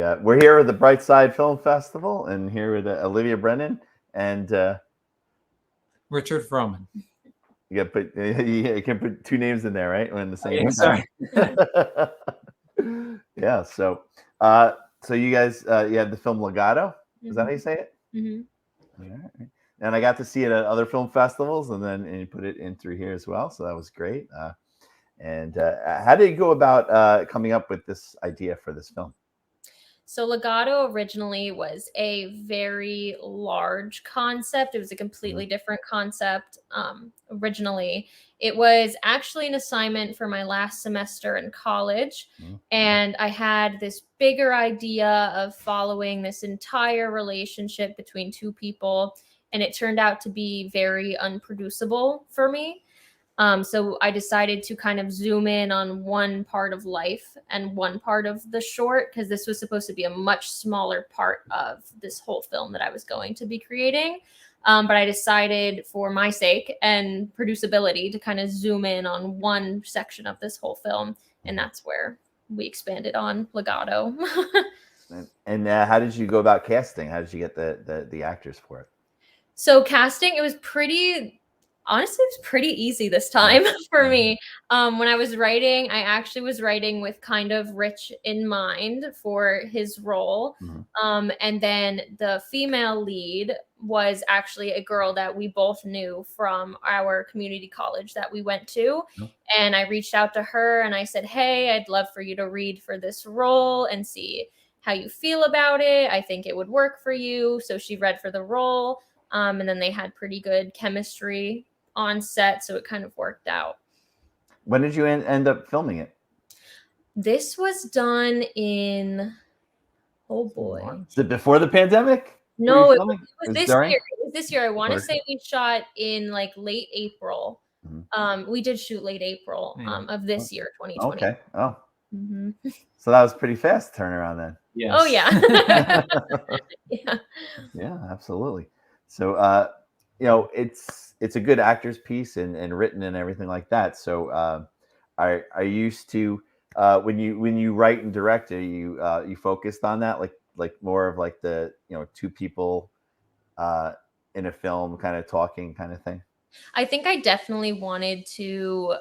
We're here at the Brightside Film Festival, and here with Olivia Brennan and Richard Froman. you got put you can put two names in there, right? In the same Sorry. Yeah. So you guys you had the film Legato. Is that how you say it? Mm-hmm. All right. And I got to see it at other film festivals, and then you put it in through here as well. So that was great. And how did you go about coming up with this idea for this film? So Legato originally was a very large concept. It was a completely different concept originally. It was actually an assignment for my last semester in college. And I had this bigger idea of following this entire relationship between two people. And it turned out to be very unproducible for me. So I decided to kind of zoom in on one part of life and one part of the short, because this was supposed to be a much smaller part of this whole film that I was going to be creating. But I decided, for my sake and producibility, to kind of zoom in on one section of this whole film. And that's where we expanded on Legato. And how did you go about casting? How did you get the actors for it? So casting, it was honestly, it was pretty easy this time for me. When I was writing, I actually was writing with kind of Rich in mind for his role. And then the female lead was actually a girl that we both knew from our community college that we went to. And I reached out to her and I said, hey, I'd love for you to read for this role and see how you feel about it. I think it would work for you. So she read for the role. And then they had pretty good chemistry on set, so it kind of worked out. When did you end up filming it? This was done in, oh boy. Is it before the pandemic? No, it was this year. It was this year. I want to say we shot in like late April. We did shoot late April of this year, 2020. Okay. Oh. So that was pretty fast turnaround then. Yes. Oh yeah. Yeah, absolutely. So it's a good actor's piece and written and everything like that. So I used to when you write and direct, you focused on that, like more of like the two people in a film kind of talking kind of thing. I think I definitely wanted to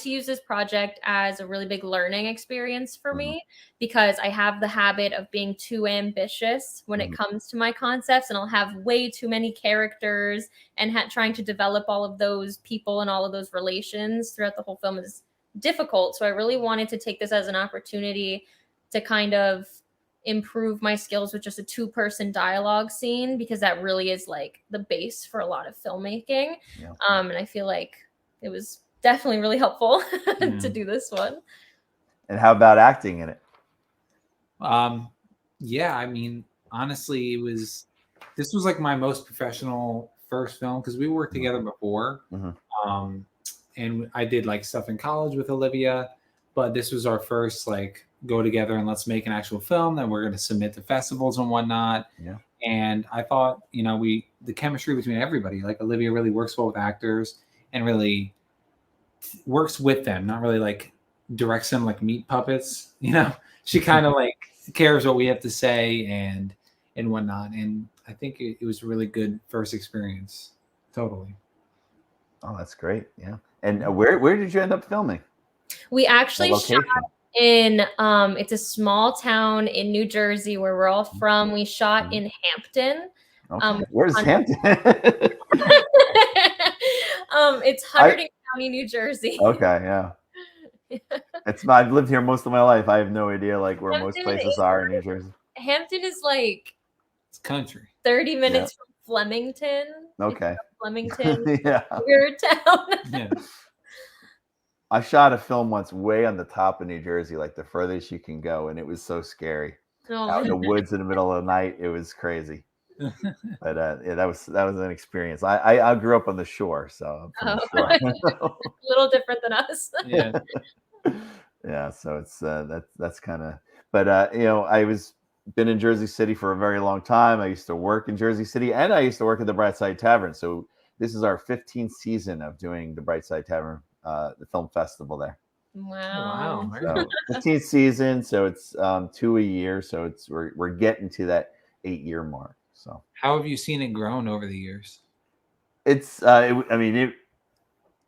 use this project as a really big learning experience for me, because I have the habit of being too ambitious when it comes to my concepts, and I'll have way too many characters, and trying to develop all of those people and all of those relations throughout the whole film is difficult. So I really wanted to take this as an opportunity to kind of improve my skills with just a two-person dialogue scene, because that really is like the base for a lot of filmmaking. And I feel like it was definitely really helpful to do this one. And how about acting in it? Yeah, I mean, honestly, this was like my most professional first film, because we worked together before. And I did like stuff in college with Olivia, but this was our first like go together and let's make an actual film that we're going to submit to festivals and whatnot. And I thought, the chemistry between everybody, like Olivia really works well with actors and really works with them, not really like directs them like meat puppets. She kind of like cares what we have to say and whatnot. And I think it was a really good first experience. Totally. Oh, that's great. Yeah. And where did you end up filming? We actually shot in it's a small town in New Jersey where we're all from. We shot in Hampton. Where's Hampton? It's Hunterdon County, New Jersey. Okay, yeah. I've lived here most of my life. I have no idea like where most places are in New Jersey. Hampton is like it's country. 30 minutes from Flemington. Okay. Flemington. Yeah. Weird town. I shot a film once way on the top of New Jersey, like the furthest you can go, and it was so scary. Out in the woods in the middle of the night, it was crazy. But that was an experience. I grew up on the shore, so I'm from the shore. A little different than us. Yeah. So it's that's kind of. But I been in Jersey City for a very long time. I used to work in Jersey City, and I used to work at the Brightside Tavern. So this is our 15th season of doing the Brightside Tavern, the film festival there. Wow. So 15th season, so it's 2 a year, so we're getting to that 8-year mark. So how have you seen it grown over the years? it's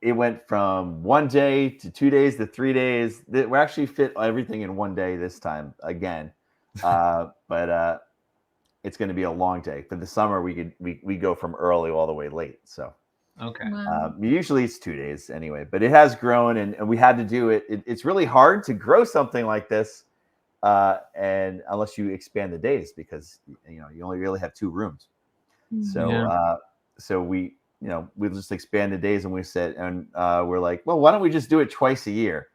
it went from 1 day to 2 days to 3 days. We actually fit everything in 1 day this time again. But it's going to be a long day. For the summer, we go from early all the way late. So Okay. Wow. usually it's 2 days anyway, but it has grown, and we had to do it. It's really hard to grow something like this, and unless you expand the days, because you only really have 2 rooms. So Yeah. so we just expand the days, and we said, and we're like, well, why don't we just do it twice a year?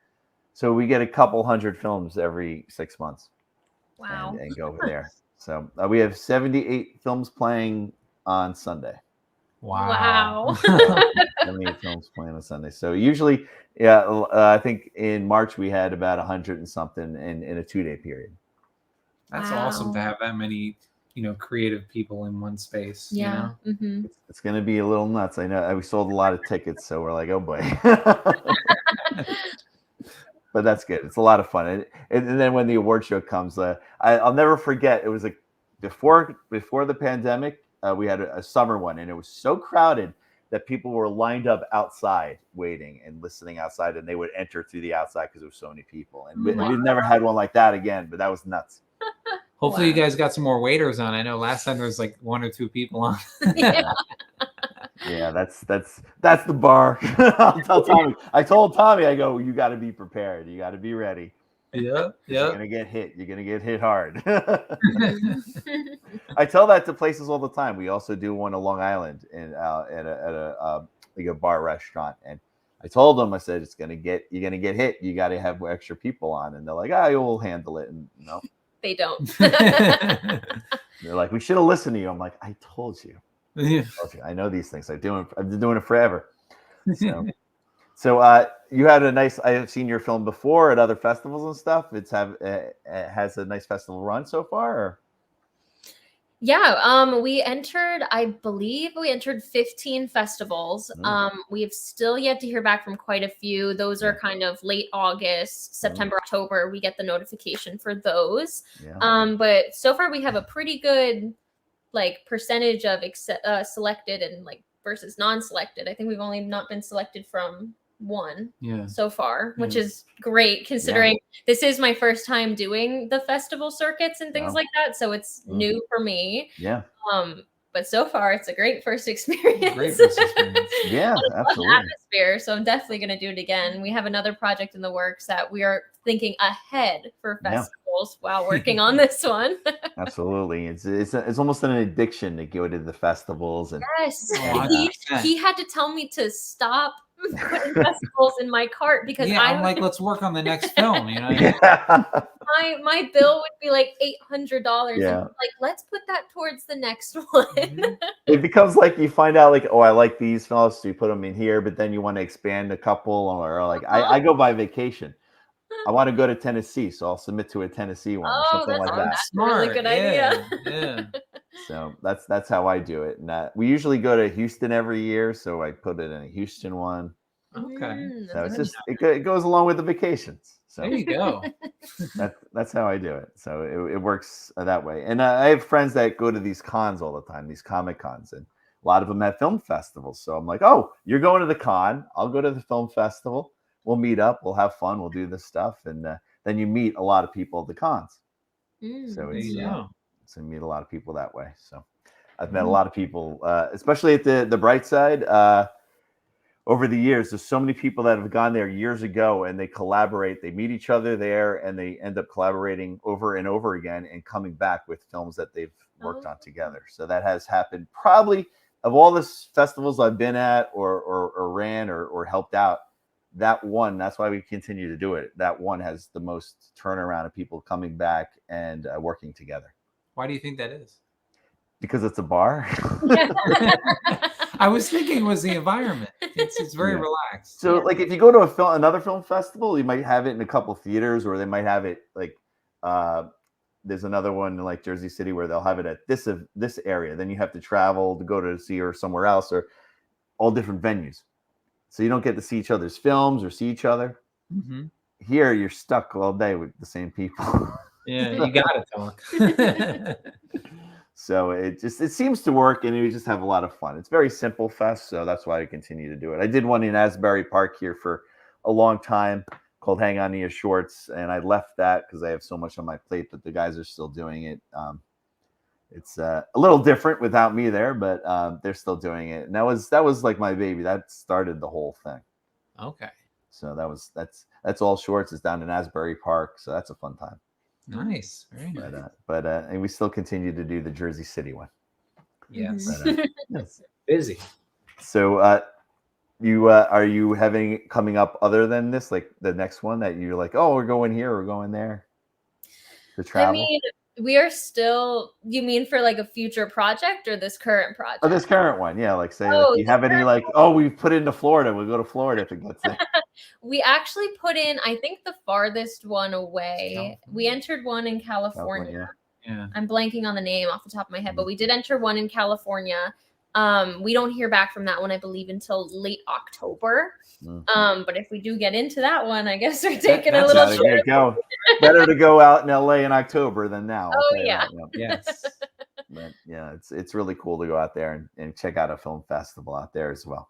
So we get a couple hundred films every 6 months, Wow. and go over there. So we have 78 films playing on Sunday. Wow. 78 films playing on Sunday. So usually, yeah, I think in March we had about 100 and something in a 2-day period. That's awesome to have that many, creative people in one space. Yeah. It's going to be a little nuts. I know we sold a lot of tickets, so we're like, oh boy. But that's good. It's a lot of fun. And then when the award show comes, I'll never forget. It was before the pandemic. We had a summer one, and it was so crowded that people were lined up outside waiting and listening outside, and they would enter through the outside because there were so many people. And we've never had one like that again, but that was nuts. Hopefully you guys got some more waiters on. I know last time there was like 1 or 2 people on. Yeah, that's the bar. I'll tell Tommy. I told Tommy, I go, you got to be prepared. You got to be ready. Yeah. You're gonna get hit. You're gonna get hit hard. I tell that to places all the time. We also do one on Long Island at a like a bar restaurant, and I told them, I said, you're gonna get hit. You got to have extra people on, and they're like, you'll handle it. And no, they don't. They're like, we should have listened to you. I'm like, I told you. Yeah. I know these things. I've been doing it forever. So you had I have seen your film before at other festivals and stuff. It has a nice festival run so far. Or? Yeah, I believe we entered 15 festivals. We have still yet to hear back from quite a few. Those are kind of late August, September, October. We get the notification for those. But so far we have a pretty good percentage of selected and versus non-selected. I think we've only not been selected from one so far, which is great considering this is my first time doing the festival circuits and things like that. So it's new for me. Yeah. But so far it's a great first experience. Yeah, absolutely. Atmosphere. So I'm definitely going to do it again. We have another project in the works that we are thinking ahead for festivals while working on this one. Absolutely. It's almost an addiction to go to the festivals. And yes. He had to tell me to stop putting festivals in my cart because I'm like, let's work on the next film. My bill would be like $800. Yeah. And let's put that towards the next one. It becomes like you find out I like these films, so you put them in here, but then you want to expand a couple, or I go by vacation. I want to go to Tennessee, so I'll submit to a Tennessee one or something like that. That's a really good idea. Yeah. So that's how I do it. And we usually go to Houston every year, so I put it in a Houston one. Okay. So it's just it goes along with the vacations. So there you go. That's how I do it. So it works that way. And I have friends that go to these cons all the time, these Comic Cons, and a lot of them have film festivals. So I'm like, oh, you're going to the con? I'll go to the film festival. We'll meet up. We'll have fun. We'll do this stuff, and then you meet a lot of people at the cons. So it's so you meet a lot of people that way. So I've met a lot of people, especially at the Brightside. Over the years, there's so many people that have gone there years ago, and they collaborate. They meet each other there, and they end up collaborating over and over again and coming back with films that they've worked on together. So that has happened probably of all the festivals I've been at or ran or helped out. That one, that's why we continue to do it. That one has the most turnaround of people coming back and working together. Why do you think that is? Because it's a bar. I was thinking it was the environment. It's very relaxed. So if you go to another film festival, you might have it in a couple theaters, or they might have it there's another one in Jersey City where they'll have it at this area. Then you have to travel to go to see her somewhere else, or all different venues. So you don't get to see each other's films or see each other. here you're stuck all day with the same people. Yeah, you gotta talk. So it seems to work, and we just have a lot of fun. It's very simple fest, so that's why I continue to do it. I did one in Asbury Park here for a long time called Hang On to Your Shorts, and I left that because I have so much on my plate, but the guys are still doing it. It's a little different without me there, but they're still doing it. And that was like my baby. That started the whole thing. Okay. So that's all shorts. It's down in Asbury Park, so that's a fun time. Nice. Very nice. But and we still continue to do the Jersey City one. Yes. But, yes. Busy. So you are you having coming up other than this, like the next one that you're like, oh, we're going here, we're going there to travel? I mean, we are still, you mean for like a future project or this current project? Oh, this current one. Yeah. Like say, like, you have any like, oh, we put into Florida. We'll go to Florida if it gets there. We actually put in, I think the farthest one away, we entered one in California. Yeah. I'm blanking on the name off the top of my head, but we did enter one in California. We don't hear back from that one, I believe, until late October. But if we do get into that one, I guess we're taking a little trip. Better to go out in LA in October than now. Oh yeah. Yes. But yeah, it's really cool to go out there and check out a film festival out there as well.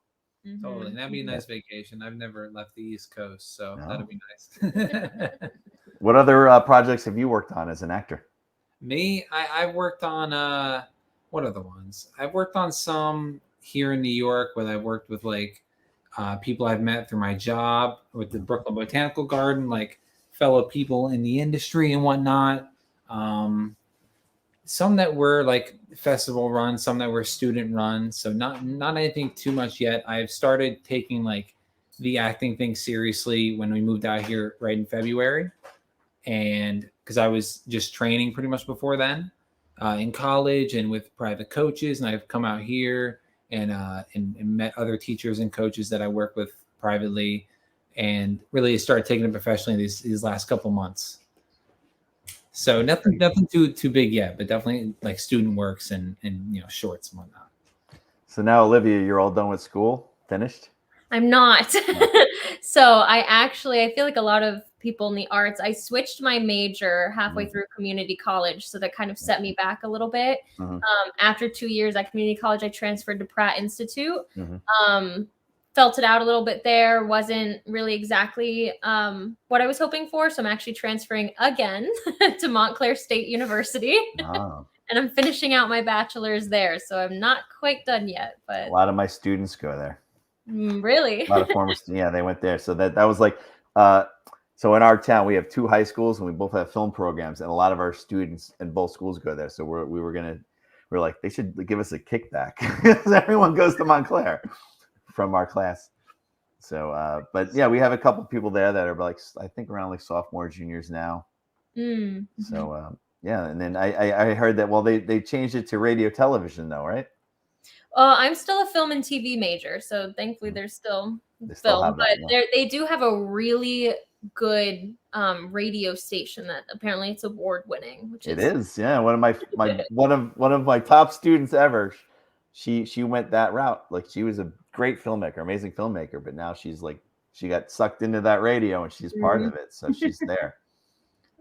Totally. That'd be a nice vacation. I've never left the East Coast, so that'd be nice. What other projects have you worked on as an actor? Me, I've worked on what are the ones? I've worked on some here in New York where I've worked with like people I've met through my job with the Brooklyn Botanical Garden, like fellow people in the industry and whatnot. Some that were like festival run, some that were student run. So not anything too much yet. I've started taking like the acting thing seriously when we moved out here right in February. And because I was just training pretty much before then in college and with private coaches. And I've come out here and met other teachers and coaches that I work with privately and really started taking it professionally these last couple months. So nothing too big yet, but definitely like student works and shorts and whatnot. So now, Olivia, you're all done with school, finished? I'm not. So I feel like a lot of people in the arts, I switched my major halfway through community college. So that kind of set me back a little bit. After 2 years at community college, I transferred to Pratt Institute. Felt it out a little bit there. Wasn't really exactly what I was hoping for. So I'm actually transferring again to Montclair State University. And I'm finishing out my bachelor's there. So I'm not quite done yet. But a lot of my students go there. Really? A lot of former students, yeah, they went there. So that was like, so in our town, we have 2 high schools and we both have film programs. And a lot of our students in both schools go there. So we're like, they should give us a kickback because everyone goes to Montclair from our class. So, but yeah, we have a couple people there that are like, I think around like sophomore, juniors now. So, yeah. And then I heard that, well, they changed it to radio television though, right? I'm still a film and TV major. So thankfully there's still film, but they do have a really good radio station that apparently it's award winning, which it is. Yeah. One of my top students ever. She went that route. Like she was a great filmmaker, amazing filmmaker, but now she's like, she got sucked into that radio and she's part of it. So she's there,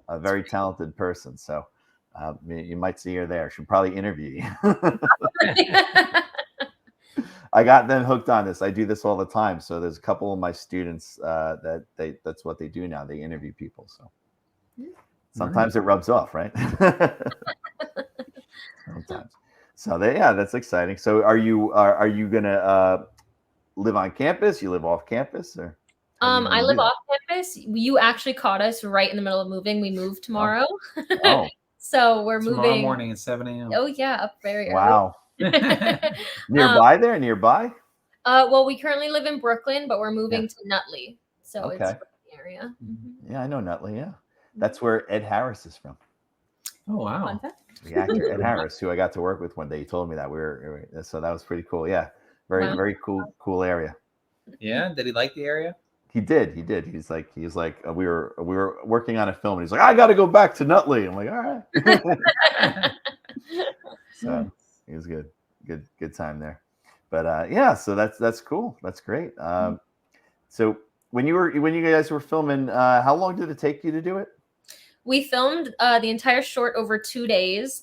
a very talented person. So you might see her there. She'll probably interview you. I got them hooked on this. I do this all the time. So there's a couple of my students that's what they do now. They interview people. So sometimes it rubs off, right? Sometimes. So that's exciting. So are you gonna live on campus? You live off campus, or? I live off campus. You actually caught us right in the middle of moving. We move tomorrow. Oh. So we're moving tomorrow morning at 7 a.m. Oh yeah, up very early. Wow. Nearby? Well, we currently live in Brooklyn, but we're moving to Nutley. So it's the area. Yeah, I know Nutley, yeah. That's where Ed Harris is from. Oh wow. The actor Ed Harris, who I got to work with one day. He told me that so that was pretty cool. Yeah. Very cool area. Yeah. Did he like the area? He did. He's like, we were working on a film and he's like, I got to go back to Nutley. I'm like, all right. So it was good time there. But so that's cool. That's great. So when you guys were filming, how long did it take you to do it? We filmed the entire short over 2 days.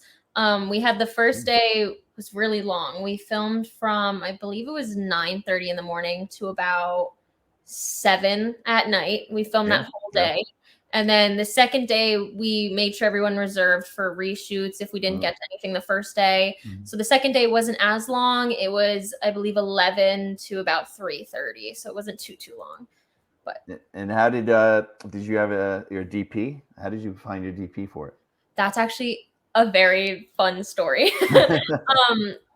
We had the first day was really long. We filmed from, I believe it was 9:30 in the morning to about 7 at night. We filmed that whole day. And then the second day, we made sure everyone reserved for reshoots if we didn't get to anything the first day. So the second day wasn't as long. It was, I believe, 11 to about 3:30. So it wasn't too long. But and how did you have your DP? How did you find your DP for it? That's actually a very fun story.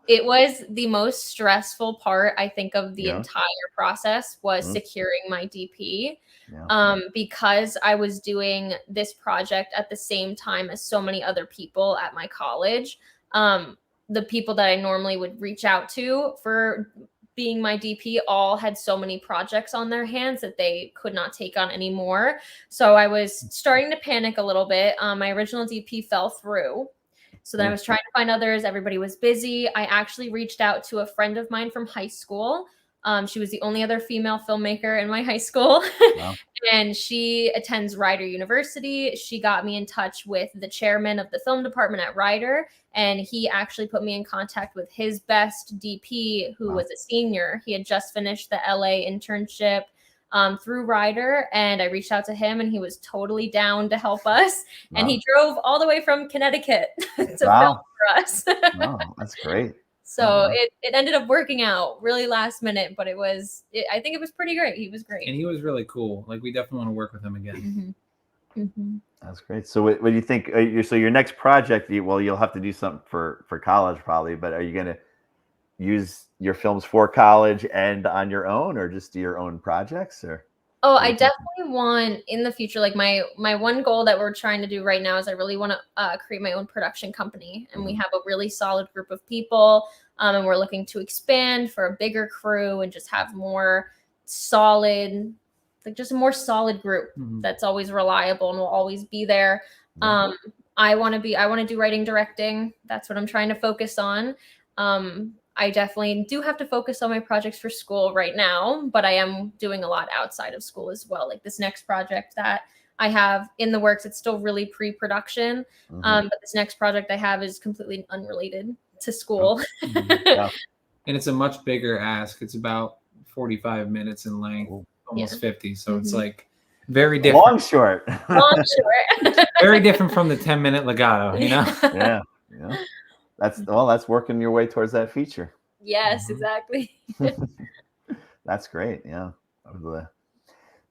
It was the most stressful part, I think, of the entire process was securing my DP. Because I was doing this project at the same time as so many other people at my college. The people that I normally would reach out to for being my DP all had so many projects on their hands that they could not take on anymore. So I was starting to panic a little bit. My original DP fell through. So then I was trying to find others. Everybody was busy. I actually reached out to a friend of mine from high school. She was the only other female filmmaker in my high school. Wow. And she attends Rider University. She got me in touch with the chairman of the film department at Rider, and he actually put me in contact with his best DP, who was a senior. He had just finished the LA internship through Rider, and I reached out to him, and he was totally down to help us. And he drove all the way from Connecticut to film for us. Wow, that's great. So it ended up working out really last minute, but I think it was pretty great. He was great. And he was really cool. Like, we definitely want to work with him again. That's great. So what do you think? So your next project, you'll have to do something for college probably, but are you going to use your films for college and on your own, or just do your own projects? Or I definitely want in the future, like my one goal that we're trying to do right now is I really want to create my own production company, and we have a really solid group of people, and we're looking to expand for a bigger crew and just have more solid, like just a more solid group that's always reliable and will always be there. I want to do writing, directing. That's what I'm trying to focus on. I definitely do have to focus on my projects for school right now, but I am doing a lot outside of school as well. Like this next project that I have in the works, it's still really pre-production, but this next project I have is completely unrelated to school. And it's a much bigger ask. It's about 45 minutes in length, almost 50. So it's like very different. Long short. Very different from the 10-minute Legato, you know? Yeah. That's working your way towards that feature. Yes, exactly. That's great. Yeah.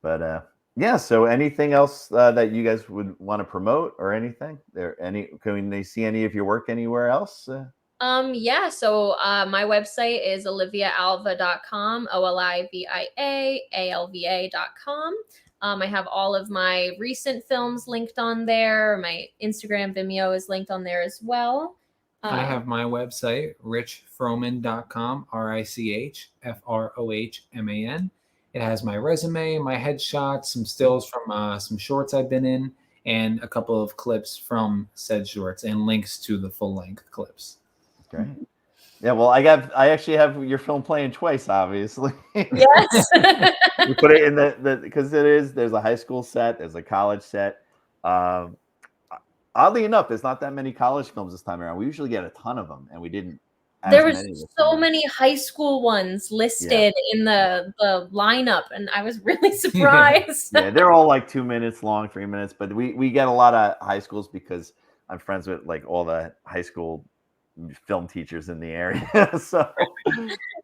But so anything else that you guys would want to promote or anything? Can they see any of your work anywhere else? So my website is oliviaalva.com, oliviaalva.com. I have all of my recent films linked on there. My Instagram, Vimeo is linked on there as well. I have my website, richfroman.com, RICHFROHMAN. It has my resume, my headshots, some stills from some shorts I've been in, and a couple of clips from said shorts and links to the full-length clips. Great. Yeah, well, I actually have your film playing twice, obviously. Yes. You put it in because there's a high school set, there's a college set. Oddly enough, there's not that many college films this time around. We usually get a ton of them, and we didn't. There was so many high school ones listed in the lineup, and I was really surprised. They're all like 2 minutes long, 3 minutes, but we get a lot of high schools because I'm friends with like all the high school film teachers in the area. So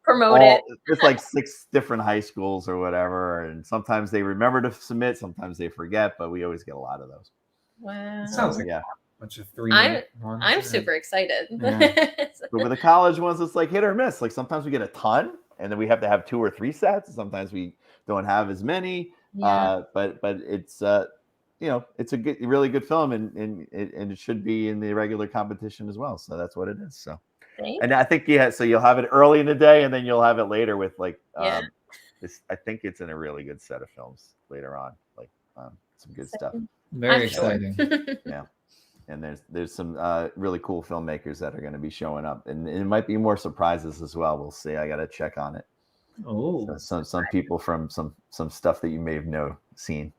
promote it. It's like 6 different high schools or whatever, and sometimes they remember to submit, sometimes they forget, but we always get a lot of those. Wow. It sounds like a bunch of 3-minute ones. I'm super excited. But with the college ones, it's like hit or miss. Like sometimes we get a ton, and then we have to have 2 or 3 sets. Sometimes we don't have as many. But it's it's a really good film, and it should be in the regular competition as well. So that's what it is. So, and I think so you'll have it early in the day, and then you'll have it later with like this. I think it's in a really good set of films later on, like some good stuff. Very exciting. Yeah. And there's some really cool filmmakers that are going to be showing up, and it might be more surprises as well. We'll see. I got to check on it. Oh, So some people from some stuff that you may have seen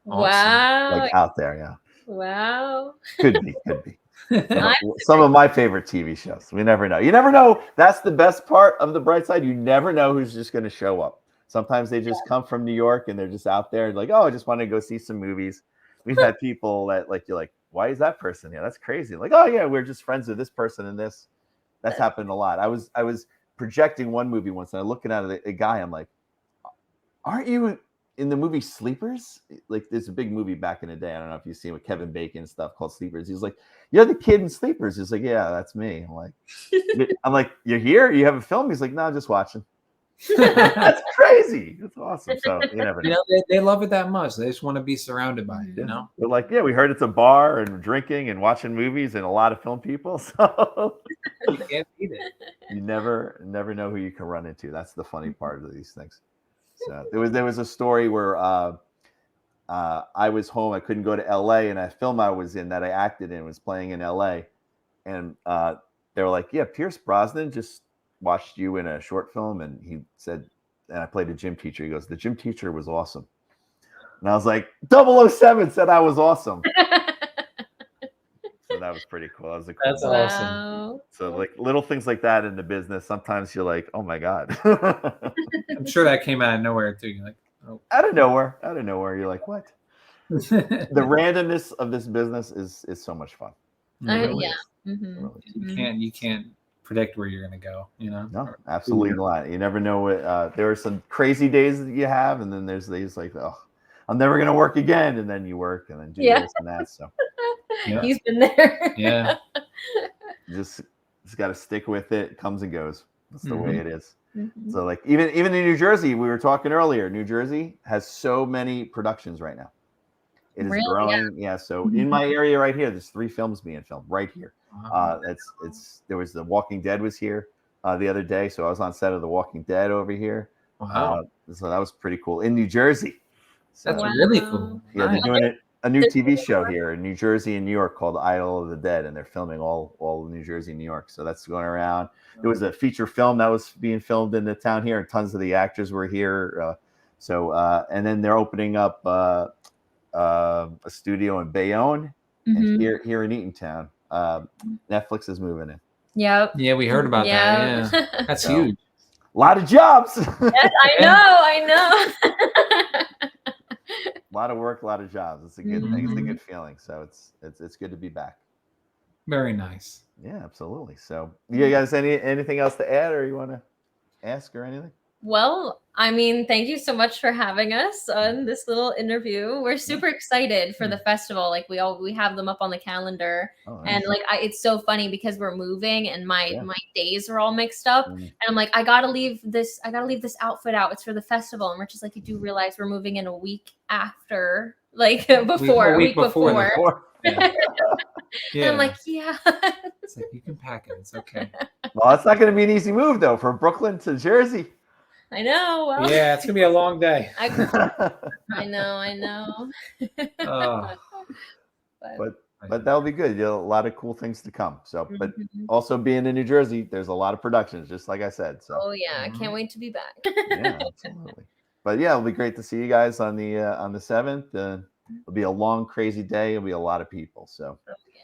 Wow. like out there. Yeah, Wow. could be. I'm Some of my favorite TV shows. We never know. You never know. That's the best part of the bright side. You never know who's just going to show up. Sometimes they just come from New York and they're just out there like, oh, I just want to go see some movies. We've had people that like, you're like, why is that person here? That's crazy. Like, oh yeah, we're just friends with this person and this. That's happened a lot. I was projecting one movie once and I'm looking at a guy. I'm like, aren't you in the movie Sleepers? Like, there's a big movie back in the day. I don't know if you've seen with Kevin Bacon and stuff called Sleepers. He's like, you're the kid in Sleepers. He's like, yeah, that's me. I'm like, you're here? You have a film? He's like, no, just watching. That's crazy. That's awesome. So you never know. They love it that much. They just want to be surrounded by it, you know? They're like, yeah, we heard it's a bar and drinking and watching movies and a lot of film people. So You can't beat it. you never know who you can run into. That's the funny part of these things. So there was a story where I was home. I couldn't go to LA, and a film I was in that I acted in was playing in LA. And they were like, yeah, Pierce Brosnan just watched you in a short film. And he said, and I played a gym teacher. He goes, the gym teacher was awesome. And I was like, 007 said I was awesome. So that was pretty cool. That was a cool That's awesome. So like little things like that in the business, sometimes you're like, oh my God. I'm sure that came out of nowhere too. You're like, oh. Out of nowhere. You're like, what? The randomness of this business is so much fun. Really Yeah. is. Mhm. You can't predict where you're going to go, you know? No, absolutely not. You never know what there are some crazy days that you have, and then there's days like, oh, I'm never gonna work again, and then you work and then do this and that. So Yeah. He's been there. Yeah. just got to stick with it. It comes and goes. That's the way it is. Mhm. So like even in New Jersey, we were talking earlier, New Jersey has so many productions right now. It is Really? growing. Yeah. So in my area right here, there's 3 films being filmed right here. Wow. There was The Walking Dead was here the other day. So I was on set of The Walking Dead over here. Wow. So that was pretty cool in New Jersey. So, That's really cool. yeah, Nice. they're doing a new TV show here in New Jersey and New York called Isle of the Dead, and they're filming all of New Jersey and New York. So that's going around. There was a feature film that was being filmed in the town here, and tons of the actors were here. And then they're opening up a studio in Bayonne and here in Eatontown. Netflix is moving in. Yep. Yeah, we heard about that. Yeah. That's huge. A lot of jobs. Yes, I know. A lot of work, a lot of jobs. It's a good thing. It's a good feeling. So it's good to be back. Very nice. Yeah, absolutely. So you guys anything else to add or you want to ask or anything? Well, I mean, thank you so much for having us on this little interview. We're super excited for the festival. Like we have them up on the calendar, and like it's so funny because we're moving and my days are all mixed up, and I'm like, I gotta leave this outfit out. It's for the festival, and we're just like, you do realize we're moving in a week after, like a week before. Yeah. And I'm like, yeah. It's like you can pack it. It's okay. Well, it's not going to be an easy move though, from Brooklyn to Jersey. I know. Well, yeah, it's gonna be a long day. I know. But that'll be good. A lot of cool things to come. So, but also being in New Jersey, there's a lot of productions, just like I said. So. Oh yeah, I can't wait to be back. Yeah, absolutely. But yeah, it'll be great to see you guys on the 7th. It'll be a long, crazy day. It'll be a lot of people. So,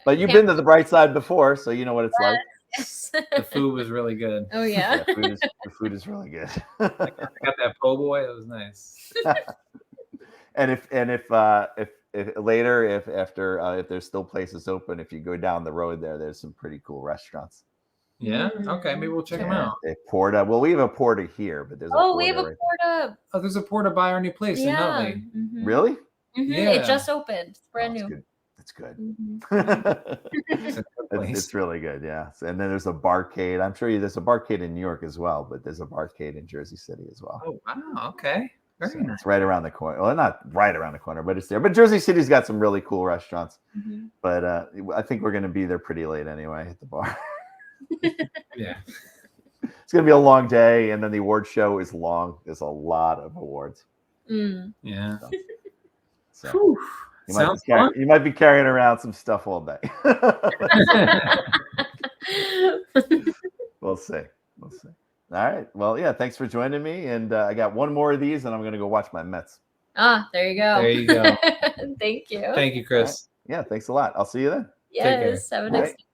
but you've been to the Brightside before, so you know what it's like. Yes. The food was really good. Oh yeah. The food is really good. I got that po' boy. It was nice. And if later, if there's still places open, if you go down the road there's some pretty cool restaurants. Yeah. Okay. Maybe we'll check them out. Porta. Well, we have a Porta here, but there's we have a Porta. Oh, there's a Porta by our new place in Nutley. Really? Yeah. It just opened. It's brand new. It's good. Mm-hmm. It's really good, yeah. And then there's a barcade. I'm sure there's a barcade in New York as well, but there's a barcade in Jersey City as well. Oh wow, okay. Very nice. It's right around the corner. Well, not right around the corner, but it's there. But Jersey City's got some really cool restaurants. But I think we're going to be there pretty late anyway at the bar. Yeah. It's going to be a long day, and then the award show is long. There's a lot of awards. Yeah. So you might be carrying around some stuff all day. We'll see. All right. Well, yeah. Thanks for joining me. And I got one more of these, and I'm gonna go watch my Mets. Ah, there you go. There you go. Thank you. Thank you, Chris. Right. Yeah. Thanks a lot. I'll see you then. Yes. Have a All nice right.